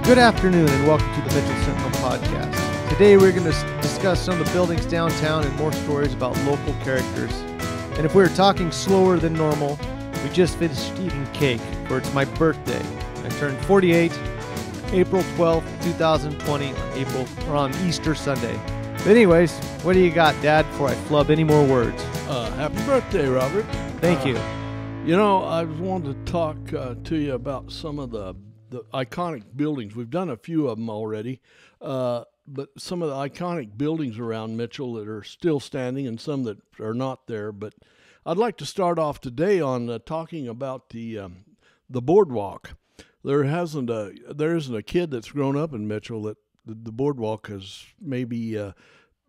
Good afternoon and welcome to the Sentinel podcast. Today we're going to discuss some of the buildings downtown and more stories about local characters. And if we're talking slower than normal, we just finished eating cake, for it's my birthday. I turned 48, April 12th, 2020, on Easter Sunday. But anyways, what do you got, Dad, before I flub any more words? Happy birthday, Robert. Thank you. You know, I wanted to talk to you about some of the iconic buildings. We've done a few of them already, but some of the iconic buildings around Mitchell that are still standing and some that are not there. But I'd like to start off today on talking about the boardwalk. There isn't a kid that's grown up in Mitchell that the boardwalk has maybe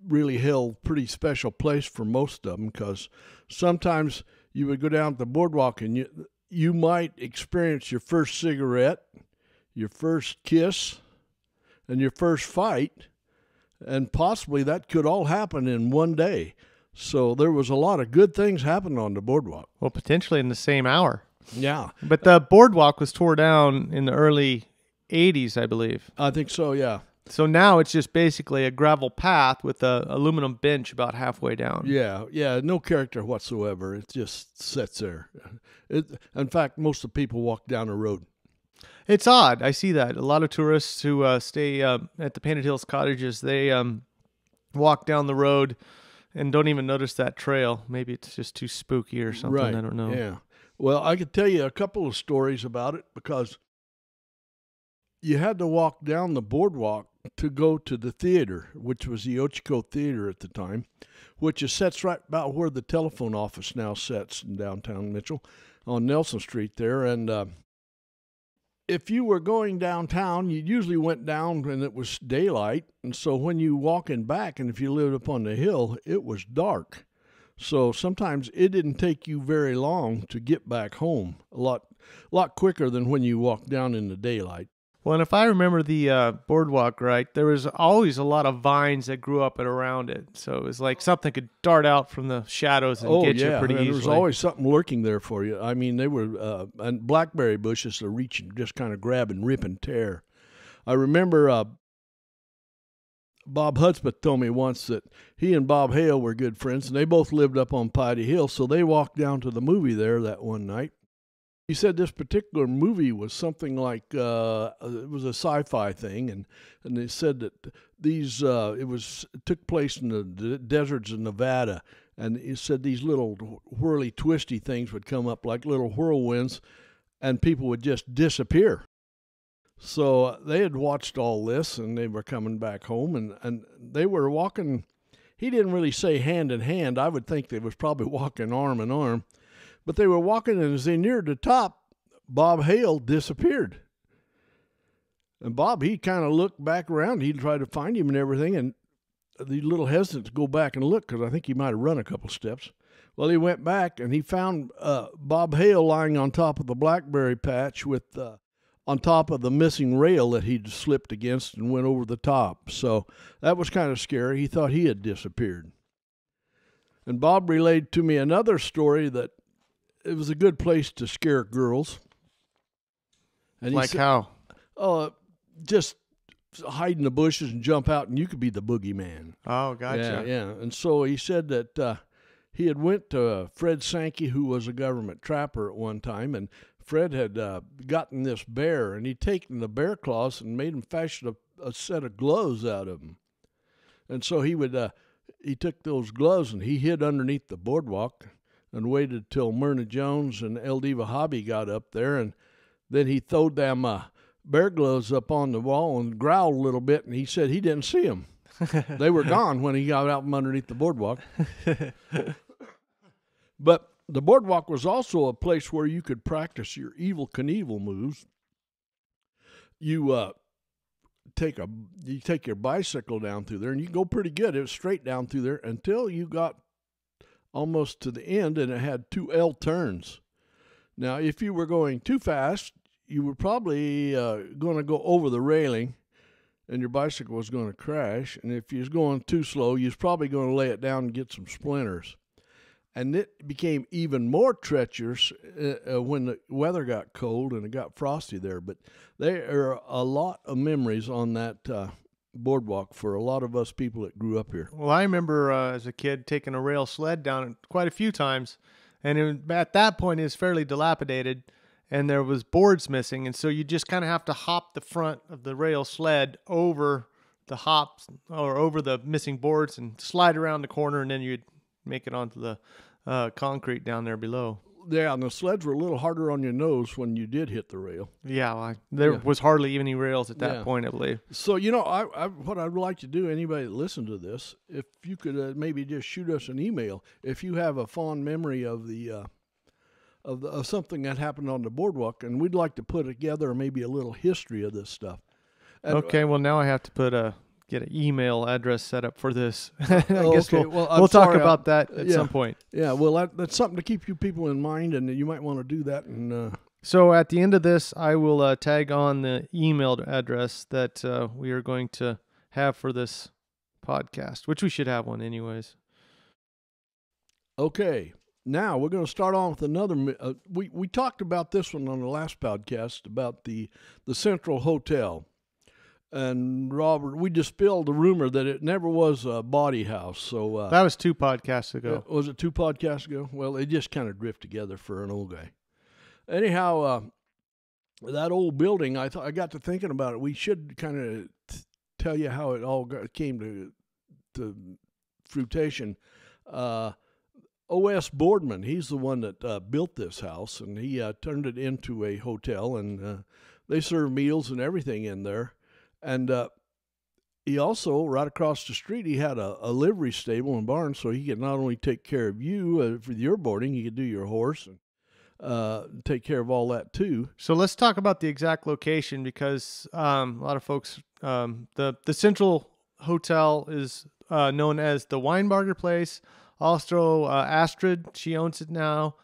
really held pretty special place for most of them, because sometimes you would go down the boardwalk and you might experience your first cigarette, your first kiss, and your first fight, and possibly that could all happen in one day. So there was a lot of good things happening on the boardwalk. Well, potentially in the same hour. Yeah. But the boardwalk was tore down in the early 80s, I believe. I think so, yeah. So now it's just basically a gravel path with a aluminum bench about halfway down. Yeah, no character whatsoever. It just sits there. In fact, most of the people walk down the road. It's odd. I see that. A lot of tourists who stay at the Painted Hills cottages, they walk down the road and don't even notice that trail. Maybe it's just too spooky or something. Right. I don't know. Yeah. Well, I could tell you a couple of stories about it, because you had to walk down the boardwalk to go to the theater, which was the Ochiko Theater at the time, which sits right about where the telephone office now sits in downtown Mitchell on Nelson Street there. And if you were going downtown, you usually went down when it was daylight. And so when you walking back, and if you lived up on the hill, it was dark. So sometimes it didn't take you very long to get back home, a lot quicker than when you walked down in the daylight. Well, and if I remember the boardwalk right, there was always a lot of vines that grew up and around it. So it was like something could dart out from the shadows and get you pretty easily. There was always something lurking there for you. I mean, they were and blackberry bushes to reach and just kind of grab and rip and tear. I remember Bob Hudspeth told me once that he and Bob Hale were good friends, and they both lived up on Piety Hill, so they walked down to the movie there that one night. He said this particular movie was something like it was a sci-fi thing, and they said that it took place in the deserts of Nevada, and he said these little whirly twisty things would come up like little whirlwinds, and people would just disappear. So they had watched all this, and they were coming back home, and they were walking. He didn't really say hand in hand. I would think they was probably walking arm in arm. But they were walking, and as they neared the top, Bob Hale disappeared. And Bob, he kind of looked back around. He tried to find him and everything, and he's a little hesitant to go back and look because I think he might have run a couple steps. Well, he went back, and he found Bob Hale lying on top of the blackberry patch with on top of the missing rail that he'd slipped against and went over the top. So that was kind of scary. He thought he had disappeared. And Bob relayed to me another story that it was a good place to scare girls. And like how? Just hide in the bushes and jump out, and you could be the boogeyman. Oh, gotcha. Yeah. And so he said that he had went to Fred Sankey, who was a government trapper at one time, and Fred had gotten this bear, and he'd taken the bear claws and made him fashion a set of gloves out of them. And so he took those gloves and he hid underneath the boardwalk and waited till Myrna Jones and El Diva Hobby got up there, and then he throwed them bear gloves up on the wall and growled a little bit, and he said he didn't see them. They were gone when he got out from underneath the boardwalk. But the boardwalk was also a place where you could practice your Evel Knievel moves. You take your bicycle down through there, and you can go pretty good. It was straight down through there until you got almost to the end, and it had 2 L turns. Now, if you were going too fast, you were probably going to go over the railing, and your bicycle was going to crash. And if you was going too slow, you was probably going to lay it down and get some splinters. And it became even more treacherous when the weather got cold and it got frosty there. But there are a lot of memories on that boardwalk for a lot of us people that grew up here. Well, I remember as a kid taking a rail sled down it quite a few times, and at that point it was fairly dilapidated, and there was boards missing, and so you just kind of have to hop the front of the rail sled over the hops or over the missing boards and slide around the corner, and then you'd make it onto the concrete down there below. Yeah, and the sleds were a little harder on your nose when you did hit the rail. Yeah, well, there was hardly any rails at that point, I believe. So, what I'd like to do, anybody that listen to this, if you could maybe just shoot us an email if you have a fond memory of of something that happened on the boardwalk, and we'd like to put together maybe a little history of this stuff. And, okay, well, now I have to get an email address set up for this. I guess okay. we'll talk about that at some point. Yeah, well, that's something to keep you people in mind, and you might want to do that. And so at the end of this, I will tag on the email address that we are going to have for this podcast, which we should have one anyways. Okay, now we're going to start on with another. We talked about this one on the last podcast about the Central Hotel. And Robert, we dispelled the rumor that it never was a body house. So that was 2 podcasts ago. Was it 2 podcasts ago? Well, they just kind of drift together for an old guy. Anyhow, that old building, I got to thinking about it. We should kind of tell you how it all came to fruition. O.S. Boardman, he's the one that built this house, and he turned it into a hotel, and they serve meals and everything in there. And he also, right across the street, he had a livery stable and barn, so he could not only take care of you for your boarding, he could do your horse and take care of all that too. So let's talk about the exact location, because a lot of folks, the Central Hotel is known as the Weinbarger Place. Also, Astrid, she owns it now.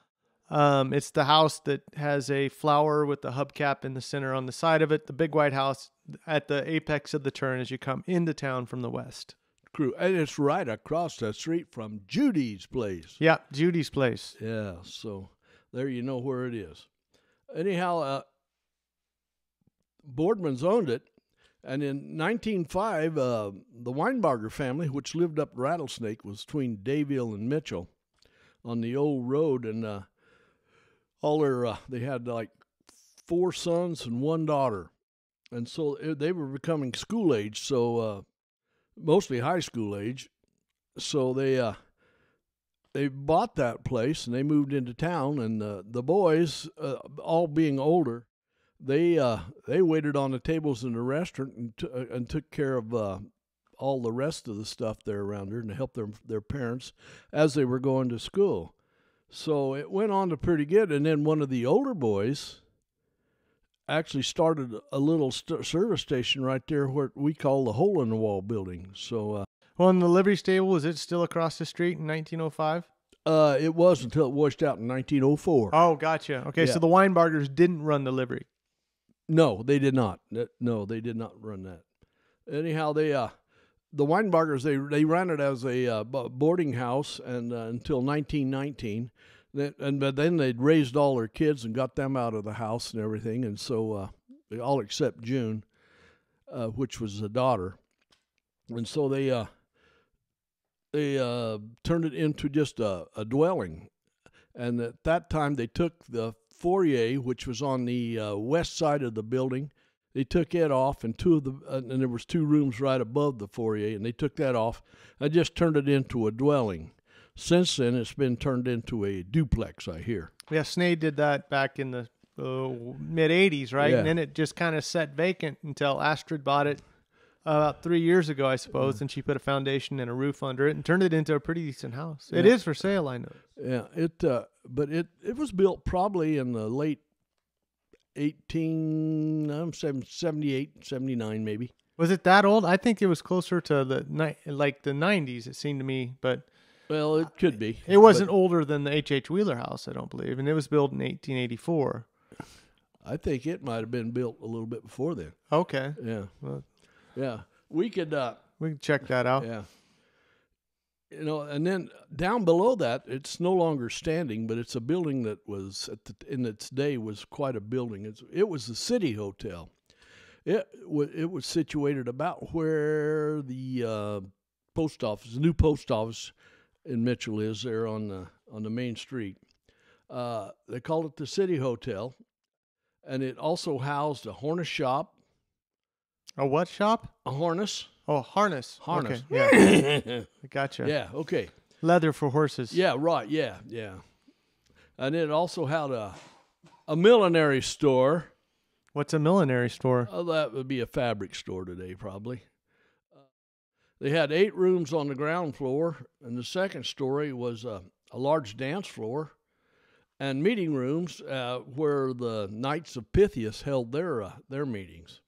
It's the house that has a flower with the hubcap in the center on the side of it, the big white house at the apex of the turn as you come into town from the west. And it's right across the street from Judy's place. Yeah, Judy's place. Yeah, so there you know where it is. Anyhow, Boardman's owned it, and in 1905, the Weinbarger family, which lived up Rattlesnake, was between Dayville and Mitchell on the old road, and they had like 4 sons and 1 daughter. And so they were becoming school age, so mostly high school age. So they bought that place and they moved into town. And the boys, all being older, they waited on the tables in the restaurant and took care of all the rest of the stuff there around there and helped their parents as they were going to school. So it went on to pretty good. And then one of the older boys actually started a little service station right there where we call the Hole in the Wall building. So, well, in the livery stable, was it still across the street in 1905? It was until it washed out in 1904. Oh, gotcha. Okay, yeah. So the Weinbargers didn't run the livery. No, they did not. No, they did not run that. Anyhow, the Weinbargers, they ran it as a boarding house and until 1919. But then they'd raised all their kids and got them out of the house and everything, and so all except June, which was a daughter, and so they turned it into just a dwelling. And at that time, they took the foyer, which was on the west side of the building. They took it off, and and there was 2 rooms right above the foyer, and they took that off and just turned it into a dwelling. Since then, it's been turned into a duplex, I hear. Yeah, Snade did that back in the mid-'80s, right? Yeah. And then it just kind of sat vacant until Astrid bought it about 3 years ago, I suppose, and she put a foundation and a roof under it and turned it into a pretty decent house. Yeah. It is for sale, I know. Yeah, but it was built probably in the late 78, 79 maybe. Was it that old? I think it was closer to the 90s, it seemed to me, but... Well, it could be. It wasn't older than the H.H. Wheeler house, I don't believe, and it was built in 1884. I think it might have been built a little bit before then. Okay. Yeah. Well, yeah. We could check that out. Yeah. And then down below that, it's no longer standing, but it's a building that was in its day was quite a building. It was the City Hotel. It was situated about where the post office, the new post office in Mitchell is there on the main street. They called it the City Hotel, and it also housed a harness shop. A what shop? A harness. Oh, harness. Harness. Okay, yeah. Gotcha. Yeah, okay. Leather for horses. Yeah, right, yeah. And it also had a millinery store. What's a millinery store? That would be a fabric store today, probably. They had 8 rooms on the ground floor, and the second story was a large dance floor and meeting rooms where the Knights of Pythias held their meetings.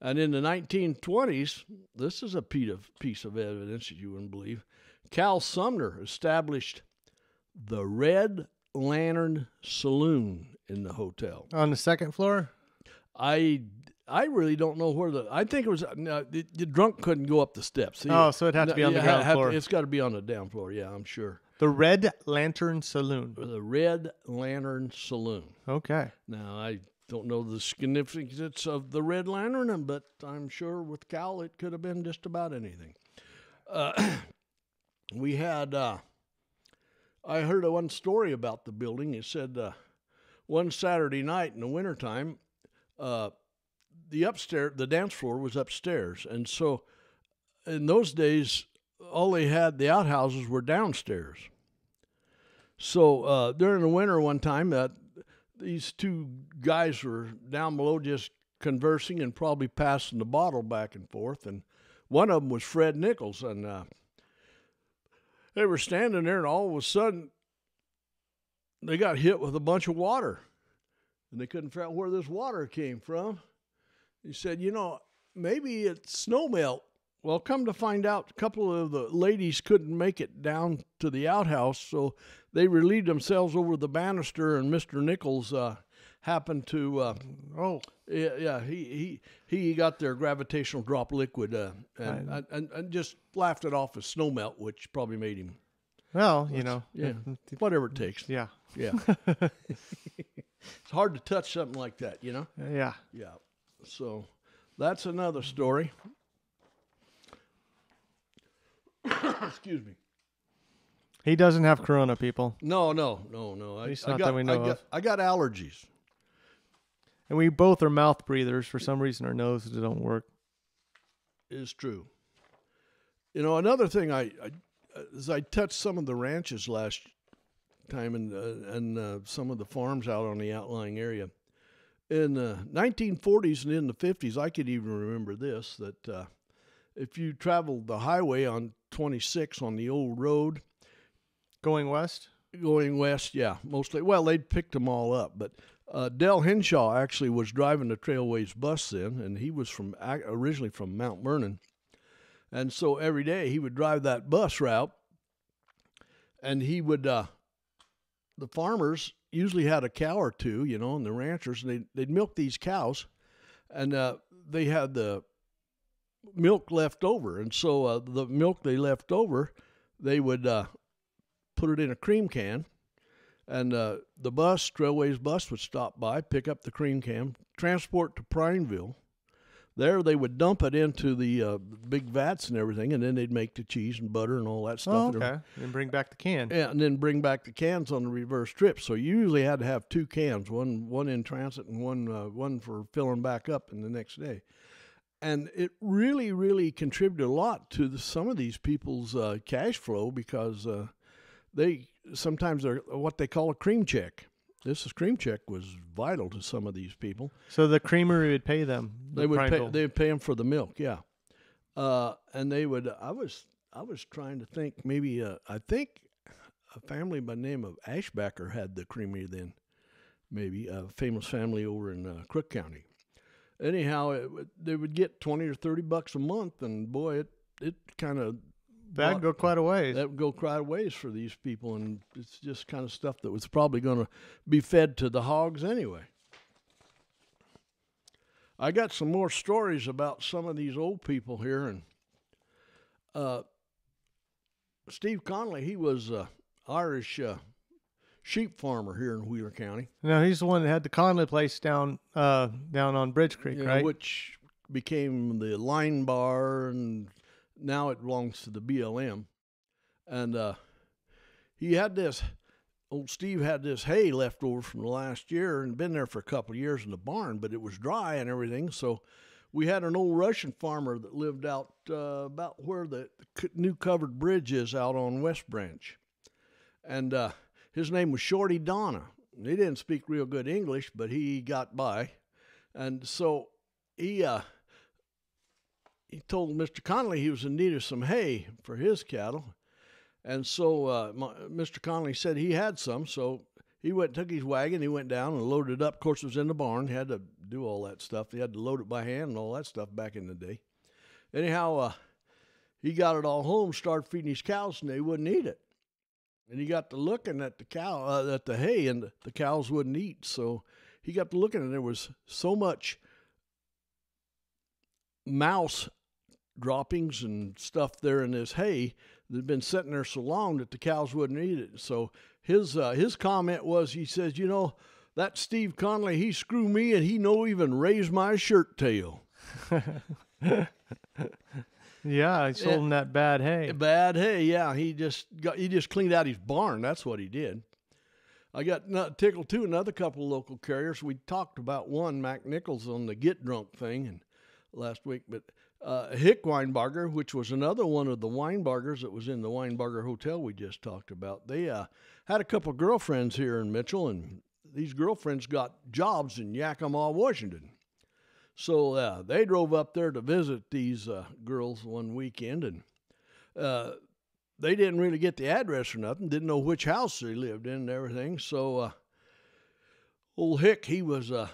And in the 1920s, this is a piece of evidence that you wouldn't believe, Cal Sumner established the Red Lantern Saloon in the hotel. On the second floor? I really don't know where I think it was, the drunk couldn't go up the steps. So it'd have to be on the ground floor. It's got to be on the down floor, yeah, I'm sure. The Red Lantern Saloon. The Red Lantern Saloon. Okay. Now, I don't know the significance of the Red Lantern, but I'm sure with Cal it could have been just about anything. We had, I heard one story about the building. It said one Saturday night in the wintertime, the dance floor was upstairs. And so in those days, all they had, the outhouses were downstairs. So during the winter one time, these 2 guys were down below just conversing and probably passing the bottle back and forth. And one of them was Fred Nichols. And they were standing there, and all of a sudden, they got hit with a bunch of water. And they couldn't figure out where this water came from. He said, maybe it's snowmelt. Well, come to find out, a couple of the ladies couldn't make it down to the outhouse, so they relieved themselves over the banister, and Mr. Nichols happened to... he got their gravitational drop liquid and just laughed it off as snowmelt, which probably made him... Well, Yeah, whatever it takes. Yeah. Yeah. It's hard to touch something like that, Yeah. Yeah. So that's another story. Excuse me. He doesn't have corona, people. No. At least not that we know of. I got allergies. And we both are mouth breathers. For some reason, our noses don't work. It's true. Another thing, as I touched some of the ranches last time and some of the farms out on the outlying area. In the 1940s and in the 50s, I could even remember this, that if you traveled the highway on 26 on the old road. Going west? Going west, yeah, mostly. Well, they'd picked them all up, but Del Henshaw actually was driving the Trailways bus then, and he was originally from Mount Vernon. And so every day he would drive that bus route, and he would, the farmers usually had a cow or two, and the ranchers, and they'd milk these cows, and they had the milk left over. And so the milk they left over, they would put it in a cream can, and the Trailways bus would stop by, pick up the cream can, transport to Prineville. There they would dump it into the big vats and everything, and then they'd make the cheese and butter and all that stuff. Oh, okay. And bring back the can. Yeah, and then bring back the cans on the reverse trip. So you usually had to have 2 cans, one in transit and one for filling back up in the next day. And it really, really contributed a lot to some of these people's cash flow, because they sometimes are what they call a cream check. This cream check was vital to some of these people. So the creamery would pay them. They would pay them for the milk, yeah. And they would. I was trying to think. Maybe I think a family by the name of Ashbacker had the creamery then. Maybe a famous family over in Crook County. Anyhow, they would get $20 or $30 a month, and boy, it kind of. That'd go quite a ways. That would go quite a ways for these people, and it's just kind of stuff that was probably going to be fed to the hogs anyway. I got some more stories about some of these old people here, and Steve Connelly, he was Irish sheep farmer here in Wheeler County. No, he's the one that had the Connelly place down on Bridge Creek, Yeah, right? which became the Line Bar, and now it belongs to the BLM. And he had this, old Steve had this hay left over from the last year and been there for a couple of years in the barn, but it was dry and everything. So we had an old Russian farmer that lived out about where the new covered bridge is out on West Branch. And his name was Shorty Donna. He didn't speak real good English, but he got by. And so he told Mr. Connelly he was in need of some hay for his cattle. And so Mr. Connelly said he had some, so he took his wagon, he went down and loaded it up. Of course, it was in the barn. He had to do all that stuff. He had to load it by hand and all that stuff back in the day. Anyhow, he got it all home, started feeding his cows, and they wouldn't eat it. And he got to looking at the hay, and the cows wouldn't eat. So he got to looking, and there was so much mouse droppings and stuff there in this hay that had been sitting there so long that the cows wouldn't eat it. So his comment was, he says, you know, that Steve Connelly, he screw me and he no even raise my shirt tail. Yeah, he sold him that bad hay. Bad hay, yeah. He just cleaned out his barn. That's what he did. I got tickled too. Another couple of local carriers. We talked about one, Mac Nichols, on the get drunk thing and last week, but Hick Weinbarger, which was another one of the Weinbargers that was in the Weinbarger Hotel we just talked about. They had a couple of girlfriends here in Mitchell, and these girlfriends got jobs in Yakima, Washington. So they drove up there to visit these girls one weekend, and they didn't really get the address or nothing, didn't know which house they lived in and everything. So old Hick, he went to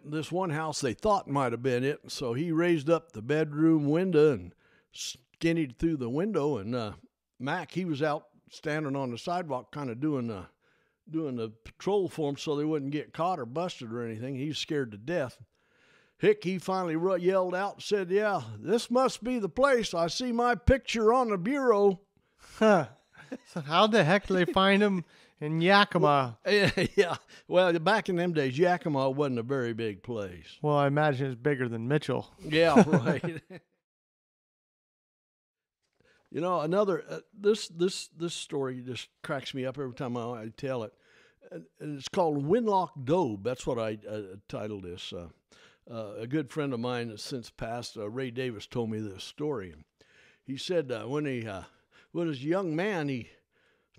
this one house they thought might have been it, so he raised up the bedroom window and skinnied through the window, and Mac, he was out standing on the sidewalk kind of doing the patrol for them so they wouldn't get caught or busted or anything. He was scared to death. Hick, he finally yelled out and said, yeah, this must be the place. I see my picture on the bureau. Huh. So how the heck did they find him in Yakima? Yeah. Well, back in them days, Yakima wasn't a very big place. Well, I imagine it's bigger than Mitchell. Yeah, right. You know, another this story just cracks me up every time I tell it. And it's called Winlock Dobe. That's what I titled this. A good friend of mine that's since passed, Ray Davis, told me this story. He said when he was a young man, he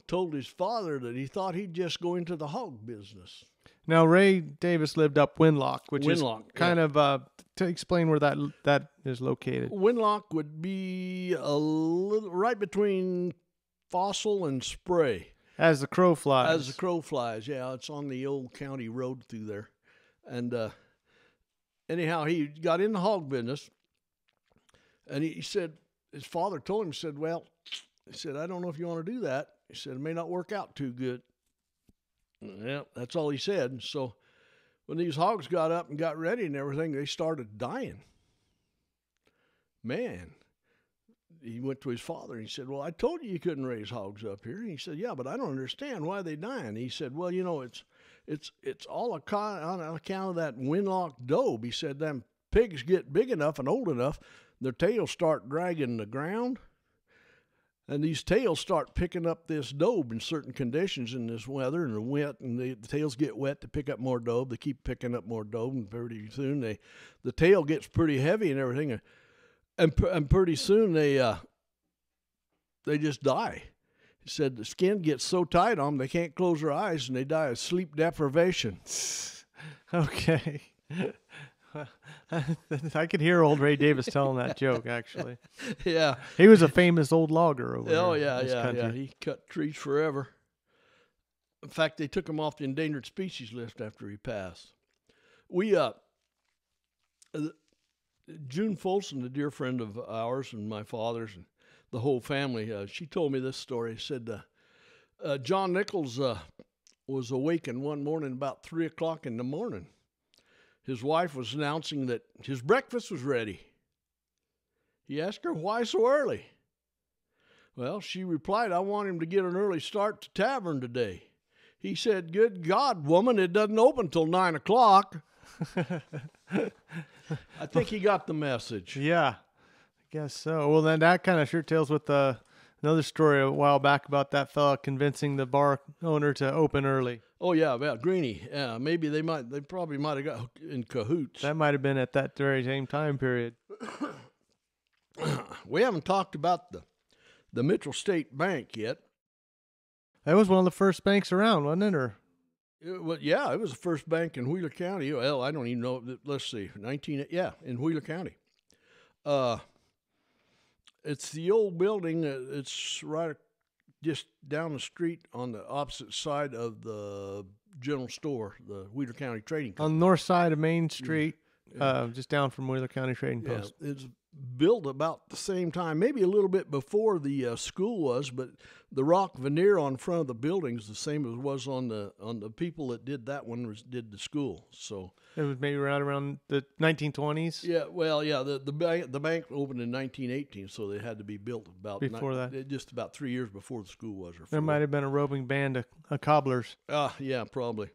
told his father that he thought he'd just go into the hog business. Now, Ray Davis lived up Winlock, which is kind of, to explain where that is located. Winlock would be a little right between Fossil and Spray. As the crow flies. As the crow flies, yeah. It's on the old county road through there. And anyhow, he got in the hog business, and he said, his father told him, he said, well, he said, I don't know if you want to do that. He said, it may not work out too good. Yeah, that's all he said. So when these hogs got up and got ready and everything, they started dying. Man, he went to his father and he said, well, I told you couldn't raise hogs up here. And he said, yeah, but I don't understand why they dying. He said, well, you know, it's all on account of that Winlock Dobe. He said, them pigs get big enough and old enough, their tails start dragging the ground. And these tails start picking up this dobe in certain conditions in this weather and the wet, and the tails get wet to pick up more dobe. They keep picking up more dobe, and pretty soon the tail gets pretty heavy and everything, and pretty soon they just die. He said the skin gets so tight on them they can't close their eyes, and they die of sleep deprivation. Okay. I could hear old Ray Davis telling that joke, actually. Yeah. He was a famous old logger over there. Oh, yeah. He cut trees forever. In fact, they took him off the endangered species list after he passed. June Folsom, a dear friend of ours and my father's and the whole family, she told me this story. She said John Nichols was awakened one morning about 3 o'clock in the morning. His wife was announcing that his breakfast was ready. He asked her, why so early? Well, she replied, I want him to get an early start to tavern today. He said, good God, woman, it doesn't open till 9 o'clock. I think he got the message. Yeah, I guess so. Well, then that kind of sure tells with another story a while back about that fella convincing the bar owner to open early. Oh, yeah, about Greenie. Yeah, maybe they probably might have got in cahoots. That might have been at that very same time period. We haven't talked about the Mitchell State Bank yet. That was one of the first banks around, wasn't it? Or It was the first bank in Wheeler County. Well, I don't even know. Let's see, in Wheeler County. It's the old building. It's right just down the street on the opposite side of the general store, the Wheeler County Trading Company. on the north side of Main Street, just down from Wheeler County Trading Post. Yeah, it's built about the same time, maybe a little bit before the school was, but the rock veneer on front of the building is the same as was on the people that did that one did the school. So It was maybe around the 1920s. yeah, well, yeah, the bank opened in 1918, so they had to be built about Before that. just about 3 years before the school was. Or There might have been a roving band of cobblers. Yeah, probably.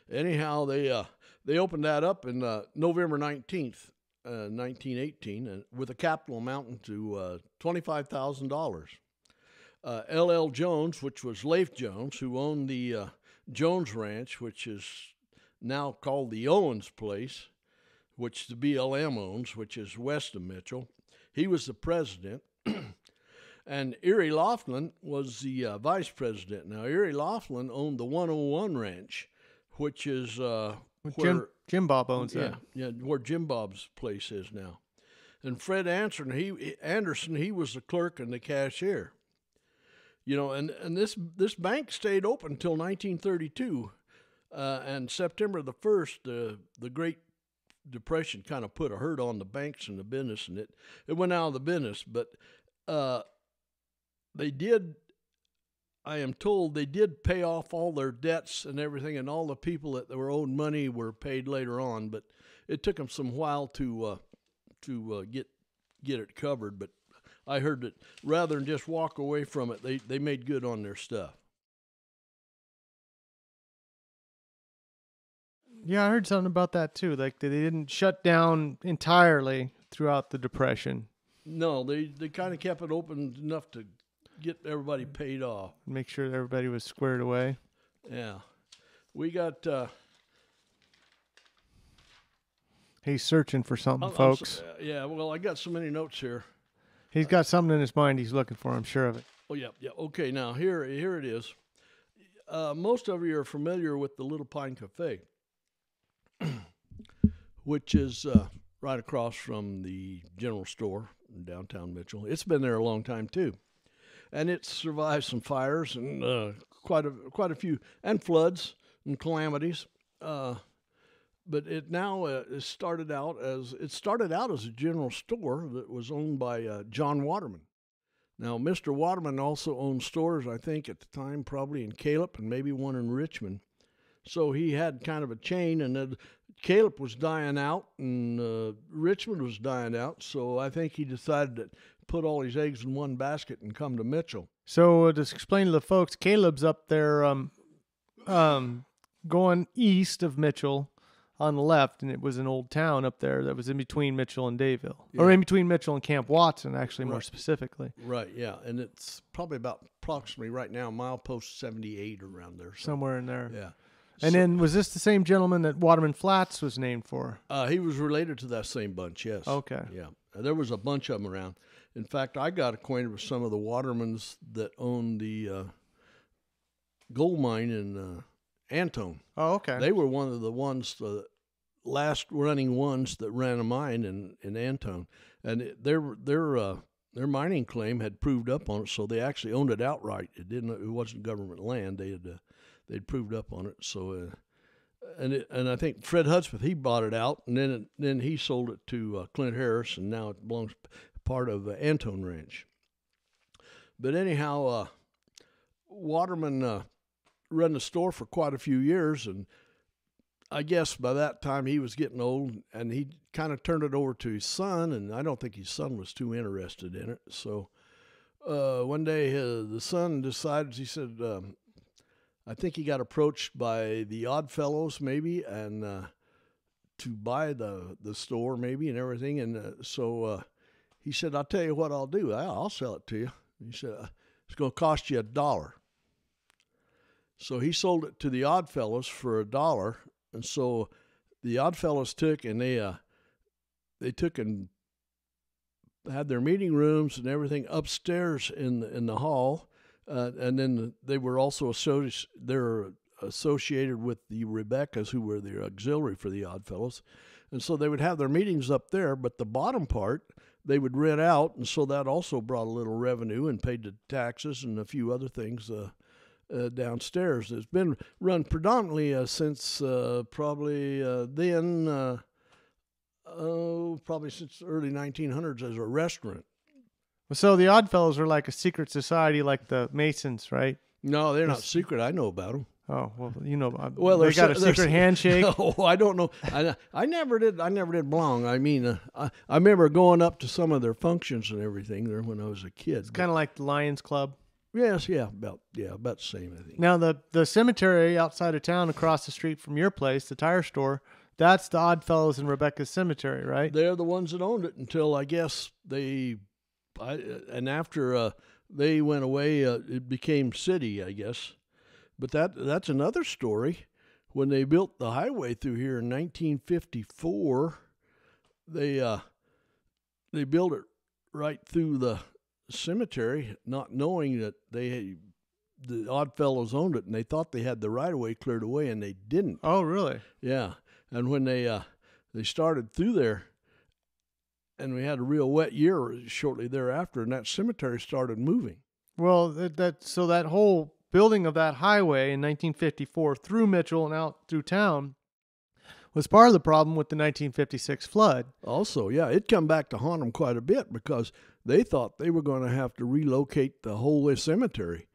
Anyhow, they opened that up in November 19th. 1918, and with a capital amounting to $25,000. L.L. Jones, which was Leif Jones, who owned the Jones Ranch, which is now called the Owens Place, which the BLM owns, which is west of Mitchell. He was the president. And Erie Laughlin was the vice president. Now, Erie Laughlin owned the 101 Ranch, which is where Jim Bob owns that. Yeah, where Jim Bob's place is now. And Fred Anderson, he was the clerk and the cashier. You know, and this bank stayed open until 1932, and September the 1st, the Great Depression kind of put a hurt on the banks and the business, and it went out of the business. But they did. I am told they did pay off all their debts and everything, and all the people that were owed money were paid later on. But it took them some while to get it covered. But I heard that rather than just walk away from it, they made good on their stuff. Yeah, I heard something about that too. Like they didn't shut down entirely throughout the Depression. No, they kind of kept it open enough to get everybody paid off. Make sure that everybody was squared away. Yeah. We got... He's searching for something, folks. Yeah, well, I got so many notes here. He's got something in his mind he's looking for, I'm sure of it. Oh, yeah. Okay, now, here it is. Most of you are familiar with the Little Pine Cafe, which is right across from the general store in downtown Mitchell. It's been there a long time, too. And it's survived some fires and quite a few, and floods and calamities. But it now started out as a general store that was owned by John Waterman. Now, Mr. Waterman also owned stores, I think, at the time, probably in Caleb and maybe one in Richmond. So he had kind of a chain, and then Caleb was dying out, and Richmond was dying out. So I think he decided to put all his eggs in one basket and come to Mitchell. So just explain to the folks, Caleb's up there going east of Mitchell on the left, and it was an old town up there that was in between Mitchell and Dayville. Yeah. Or in between Mitchell and Camp Watson, actually, more specifically. Right, yeah. And it's probably approximately right now, milepost 78 around there. So. Somewhere in there. Yeah. And then was this the same gentleman that Waterman Flats was named for? He was related to that same bunch, yes. Okay. Yeah. There was a bunch of them around. In fact, I got acquainted with some of the Watermans that owned the gold mine in Antone. Oh, okay. They were one of the ones, the last running ones that ran a mine in Antone. And their mining claim had proved up on it, so they actually owned it outright. It wasn't government land. They'd proved up on it. So, and I think Fred Hudspeth, he bought it out, and then he sold it to Clint Harris, and now it belongs part of Antone Ranch. But anyhow, Waterman run the store for quite a few years, and I guess by that time he was getting old, and he kind of turned it over to his son, and I don't think his son was too interested in it. So One day the son decided, he said, I think he got approached by the Oddfellows maybe, and to buy the store maybe and everything. And so he said, I'll tell you what I'll do. I'll sell it to you. He said, it's going to cost you $1. So he sold it to the Oddfellows for $1. And so the Oddfellows took and they took and had their meeting rooms and everything upstairs in the hall, and then they were also associated with the Rebeccas, who were the auxiliary for the Oddfellows, and so they would have their meetings up there. But the bottom part they would rent out, and so that also brought a little revenue and paid the taxes and a few other things downstairs. It's been run predominantly since probably then. Probably since the early 1900s as a restaurant. So the Oddfellows are like a secret society, like the Masons, right? No, they're not secret. I know about them. Oh well, you know. Well, they got a secret handshake. No, I don't know. I never did belong. I mean, I remember going up to some of their functions and everything there when I was a kid. It's kind of like the Lions Club. Yes, about the same, I think. Now the cemetery outside of town, across the street from your place, the tire store. That's the Oddfellows and Rebecca's cemetery, right? They're the ones that owned it until I guess after they went away, it became city, I guess. But that's another story. When they built the highway through here in 1954, they built it right through the cemetery, not knowing that the Oddfellows owned it, and they thought they had the right of way cleared away, and they didn't. Oh, really? Yeah. And when they started through there, and we had a real wet year shortly thereafter, and that cemetery started moving. Well, so that whole building of that highway in 1954 through Mitchell and out through town was part of the problem with the 1956 flood. Also, yeah, it come back to haunt them quite a bit because they thought they were going to have to relocate the whole cemetery.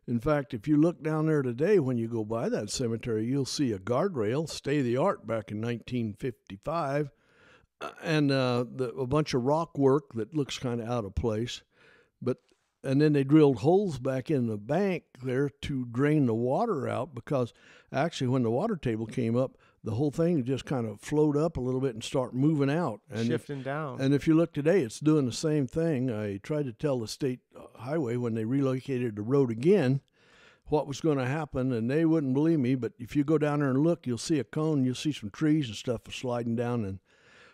In fact, if you look down there today, when you go by that cemetery, you'll see a guardrail, state-of-the-art back in 1955, and a bunch of rock work that looks kind of out of place. And then they drilled holes back in the bank there to drain the water out because actually when the water table came up, the whole thing just kind of flowed up a little bit and start moving out. And shifting down. And if you look today, it's doing the same thing. I tried to tell the state highway when they relocated the road again what was going to happen, and they wouldn't believe me. But if you go down there and look, you'll see a cone, you'll see some trees and stuff sliding down, and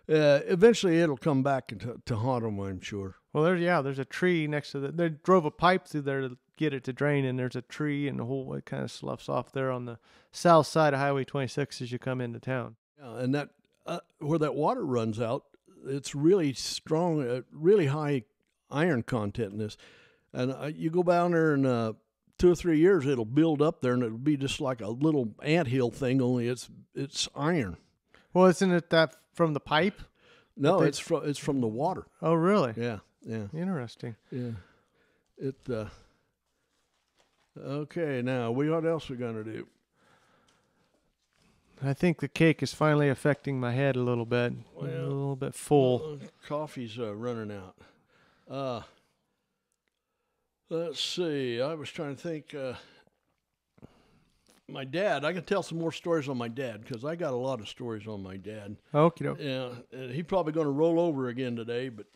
eventually it'll come back to haunt them, I'm sure. Well, there's a tree next to they drove a pipe through there to get it to drain, and there's a tree, and the whole it kind of sloughs off there on the south side of Highway 26 as you come into town. Yeah, and that where that water runs out, it's really strong, really high iron content in this. And you go down there in 2 or 3 years, it'll build up there, and it'll be just like a little anthill thing, only it's iron. Well, isn't it that from the pipe? No, it's from the water. Oh, really? Yeah. Yeah. Interesting. Yeah. Okay, now what else we gonna do? I think the cake is finally affecting my head a little bit. Well, a little bit full. Coffee's running out. Let's see. I was trying to think. My dad. I can tell some more stories on my dad because I got a lot of stories on my dad. Okay. Yeah, he's probably going to roll over again today, but.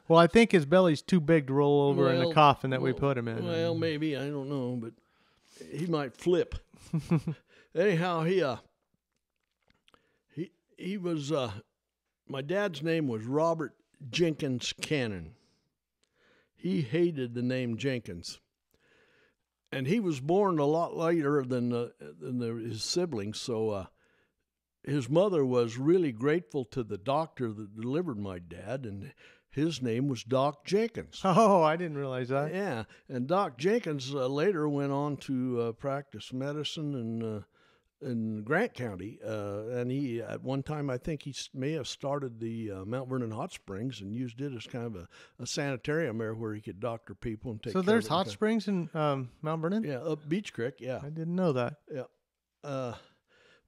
Well, I think his belly's too big to roll over in the coffin that we put him in. Well, maybe. I don't know, but he might flip. Anyhow, he was, my dad's name was Robert Jenkins Cannon. He hated the name Jenkins. And he was born a lot later than his siblings, so his mother was really grateful to the doctor that delivered my dad, and his name was Doc Jenkins. Oh, I didn't realize that. Yeah, and Doc Jenkins later went on to practice medicine in Grant County, and he at one time I think he may have started the Mount Vernon Hot Springs and used it as kind of a sanitarium there where he could doctor people and take. So care there's of hot springs in Mount Vernon? Yeah, up Beach Creek. Yeah, I didn't know that. Yeah,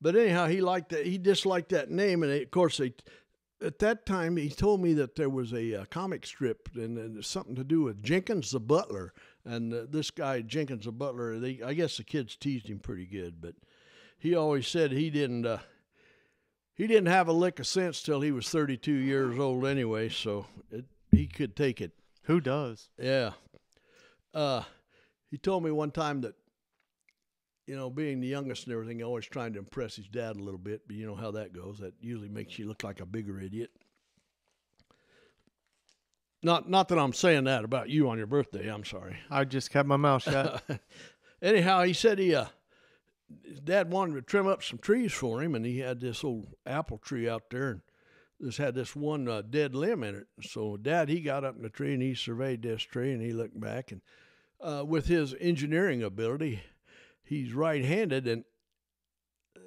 but anyhow, he disliked that name, and of course at that time, he told me that there was a comic strip and something to do with Jenkins the butler. And this guy, Jenkins the butler, I guess the kids teased him pretty good, but he always said he didn't have a lick of sense till he was 32 years old anyway, so he could take it. Who does? Yeah. He told me one time that, being the youngest and everything, always trying to impress his dad a little bit, but you know how that goes. That usually makes you look like a bigger idiot. Not that I'm saying that about you on your birthday. I'm sorry. I just kept my mouth shut. Anyhow, he said his dad wanted to trim up some trees for him, and he had this old apple tree out there, and this had this one dead limb in it. So Dad, he got up in the tree, and he surveyed this tree, and he looked back, and with his engineering ability, he's right-handed, and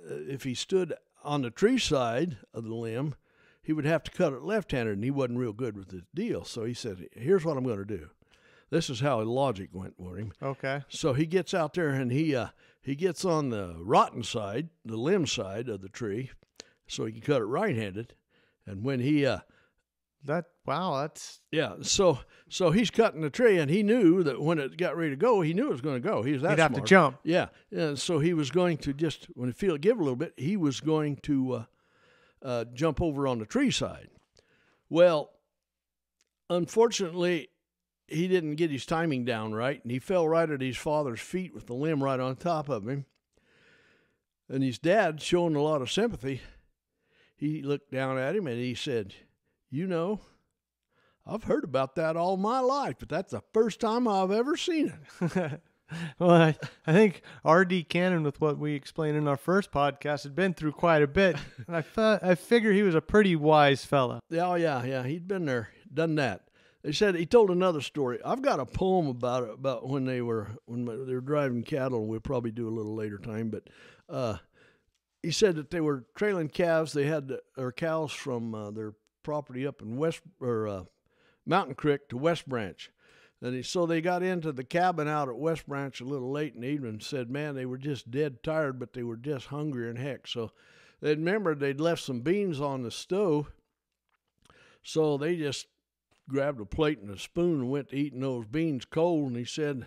if he stood on the tree side of the limb, he would have to cut it left-handed, and he wasn't real good with his deal. So he said, here's what I'm going to do. This is how logic went for him. Okay. So he gets out there, and he gets on the rotten side, the limb side of the tree, so he can cut it right-handed. And when he that's yeah. So he's cutting the tree, and he knew that when it got ready to go, he knew it was going to go. He was that he'd smart. have to jump. Yeah. And so he was going to just, when the field give a little bit, he was going to jump over on the tree side. Well, unfortunately, he didn't get his timing down right, and he fell right at his father's feet with the limb right on top of him. And his dad, showing a lot of sympathy, he looked down at him and he said, I've heard about that all my life, but that's the first time I've ever seen it. Well, I think R.D. Cannon, with what we explained in our first podcast, had been through quite a bit. And I figure he was a pretty wise fella. Oh, yeah. He'd been there, done that. They said he told another story. I've got a poem about it, about when they were driving cattle, and we'll probably do a little later time. But he said that they were trailing calves. They had their cows from their property up in Mountain Creek to West Branch. And so they got into the cabin out at West Branch a little late in the evening and said, man, they were just dead tired, but they were just hungry and heck. So they remembered they'd left some beans on the stove. So they just grabbed a plate and a spoon and went to eating those beans cold. And he said,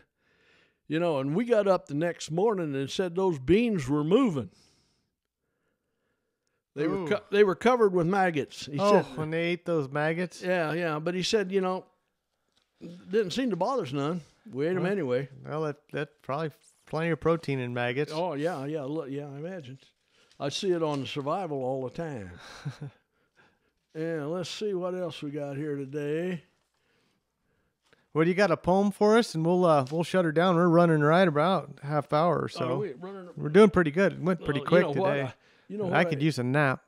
and we got up the next morning and said those beans were moving. They were covered with maggots. He said, when they ate those maggots? Yeah. But he said, didn't seem to bother us none. We ate them anyway. Well, that's probably plenty of protein in maggots. Oh, yeah, I imagine. I see it on Survival all the time. Yeah, let's see what else we got here today. Well, you got a poem for us, and we'll shut her down. We're running right about a half hour or so. We're doing pretty good. It went pretty quick today. I could use a nap.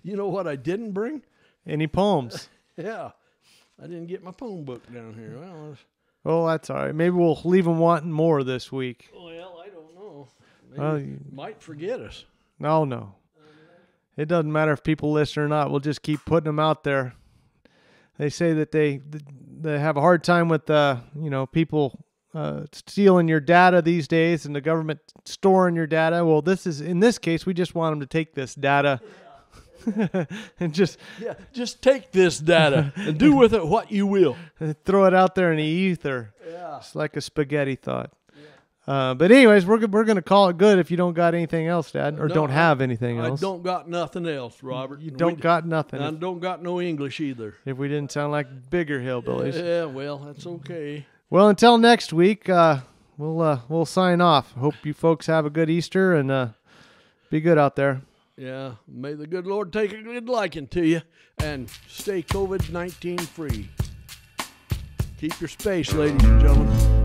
You know what I didn't bring? Any poems? Yeah. I didn't get my poem book down here. Well, that's all right. Maybe we'll leave them wanting more this week. Well, I don't know. Maybe you might forget us. No. It doesn't matter if people listen or not. We'll just keep putting them out there. They say that they have a hard time with people stealing your data these days and the government storing your data. Well, in this case, we just want them to take this data. And just take this data and do with it what you will. Throw it out there in the ether. Yeah. It's like a spaghetti thought. Yeah. But anyways, we're going to call it good if you don't got anything else, Dad, or don't have anything else. I don't got nothing else, Robert. You don't got nothing. I don't got no English either. If we didn't sound like bigger hillbillies. Yeah, well, that's okay. Well, until next week, we'll sign off. Hope you folks have a good Easter and be good out there. Yeah, may the good Lord take a good liking to you and stay COVID-19 free. Keep your space, ladies and gentlemen.